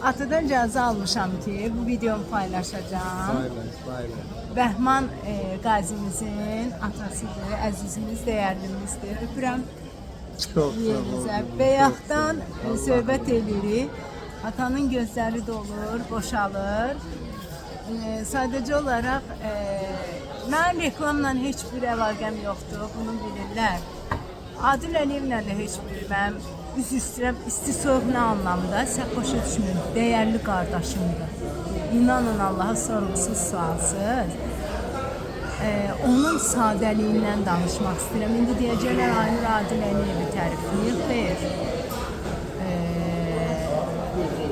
Atadan icazə almışam ki, bu videomu paylaşacağım. Paylaş. Bəhman qazimizin atasıdır, əzizimiz, dəyərlimizdir. Öpürəm Çok yerinizə. Bayaqdan söhbət edirik. Atanın gözləri dolur, boşalır. Sadəcə olaraq mənim reklamla heç bir əlaqəm yoxdur, bunu bilirlər. Adil Əliyevlə də heç bir mənim üz üstürəm, isti-soyuq nə anlamda, sən başa düşmürəm, dəyərli qardaşımdır. İnanın Allaha sorğusuz sualsız. Onun sadəliyindən danışmaq istəyirəm. İndi deyəcəklər, Aynur Adil Əliyevi tərifləyir, xeyr.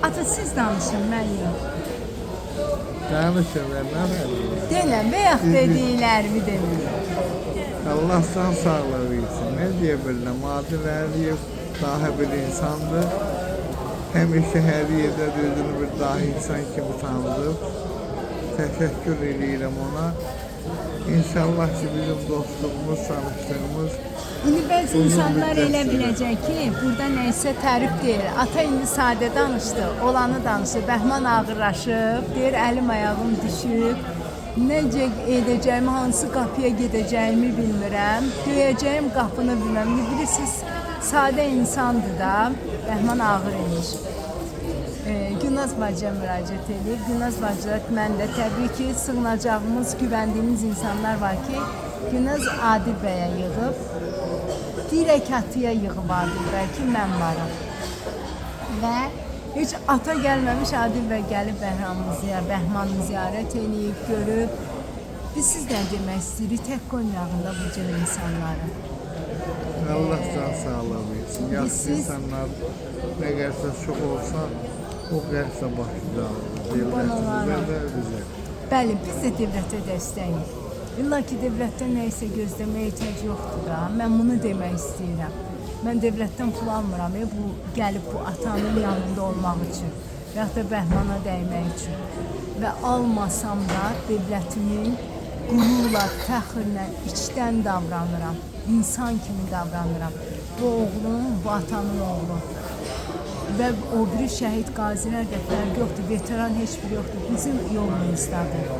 Ata siz danışın, mən yox. Danışın, ben ne yapayım? Denən, bayaq dediklərimi demin. Allah san sağlığı versin. Ne diyebilirim? Adil Əliyev dahi bir insandır. Həmişə hər yerdə özünü bir dahi insan kimi tanıdıb. Təşəkkür edirəm ona. İnşallah ki bizim dostluğumuz, tanışlığımız İndi bəzi insanlar elə biləcək ki, burada nəysə tərif deyir. Ata indi sadə danışdı, olanı danışdı. Bəhman ağırlaşıb, deyir əlim ayağım düşüb. Necə edəcəyimi, hansı qapıya gedəcəyimi bilmirəm. Döyəcəyim qapını bilmirəm. Bilirsiniz, sadə insandır da, Bəhman ağır imiş. Gülnaz bacıya müraciət edib. Gülnaz bacı, mən də təbii ki, sığınacağımız, güvəndiyimiz insanlar var ki, Gülnaz Adil bəyə yığıb, dirək atıya yığıb Adil bəy ki, mən varım. Və heç ata gəlməmiş Adil bəy gəlib Bəhmanı ziyarət edib, görüb. Biz siz nə demək istəyirik, tək qoymayağında bu cür insanları. Allah can sağlığı versin. Yaşlı insanlar ne gəlsə çox olsa, o gəlsə başlayacaq. Devlətimizə də bizə. Bəli, biz də dövlətə dəstəyik. İlla ki, dövlətdən nəysə gözləməyə ehtiyac yoxdur da. Mən bunu demək istəyirəm. Mən dövlətdən pul almıram, bu gəlib bu atanın yanında olmaq üçün və ya da Bəhmana dəymək üçün. Və almasam da dövlətimin qürurla, fəxrlə, içdən davranıram. İnsan kimi davranıram. Bu oğlum, bu atanın oğlu. Və o biri şəhid qazilər də fərq yoxdur, veteran heç bir yoxdur. Bizim yolumuzdadır.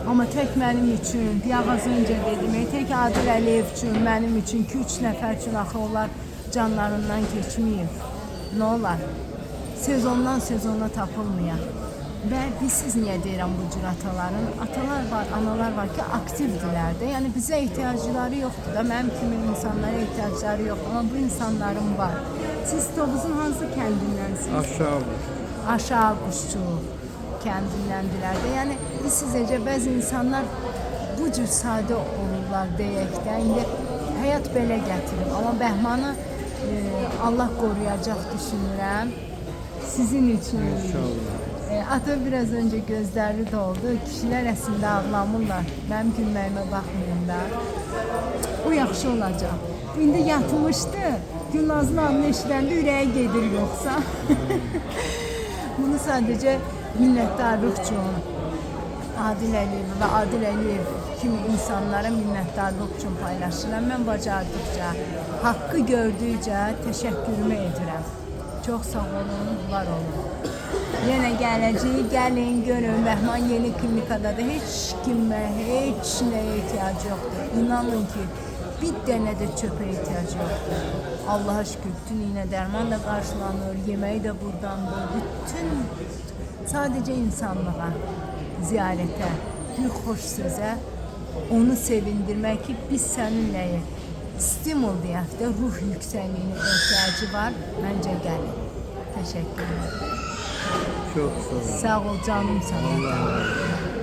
Amma tək mənim üçün, biraz öncə dedim, tək Adil Əliyev üçün, mənim üçün, 2-3 nəfər üçün axı onlar canlarından keçməyib. Nə olar? Sezondan sezona tapılmayan. Və siz niyə deyirəm bu cür ataların? Atalar var, analar var ki, aktivdirlər də. Yəni bizə ehtiyacları yoxdur da, mənim kimi insanlara ehtiyacları yox. Amma bu insanların var. Siz Tovuzun hansı kəndindənsiniz? Aşağı Quşçuluq kəndindəndirlər də. Yəni biz sizəcə bəzi insanlar bu cür sadə olurlar deyək də. İndi həyat belə gətirir. Amma Bəhmanı Allah qoruyacaq düşünürəm. Sizin üçün. İnşallah. Ata biraz önce gözləri doldu. Kişilər əslində ağlamırlar. Mənim gülməyimə baxmayın da. O yaxşı olacaq. İndi yatmışdı. Gülnazın adını eşidəndə ürəyə gedir yoxsa. Bunu sadəcə minnətdarlıq üçün Adil Əliyev və Adil Əliyev kimi insanlara minnətdarlıq üçün paylaşıram. Mən bacardıqca, haqqı gördükcə təşəkkürümü edirəm. Çox sağ olun, var olun. Yenə gələcək, gəlin, görün, Bəhman yeni klinikadadır. Heç kimə, heç nəyə ehtiyac yoxdur. İnanın ki, bir dənə də çöpə ehtiyac yoxdur. Allaha şükür, bütün iğnə dərman da qarşılanır, yeməyi də buradandır. Bütün sadəcə insanlığa, ziyarətə, bir xoş sözə, onu sevindirmək ki, biz səninləyə stimul deyək də, ruh yüksəkliyinin ehtiyacı var. Məncə gəlin. Təşəkkür ederim. Çok sağ ol. Sağ ol canım sana. Allah razı olsun.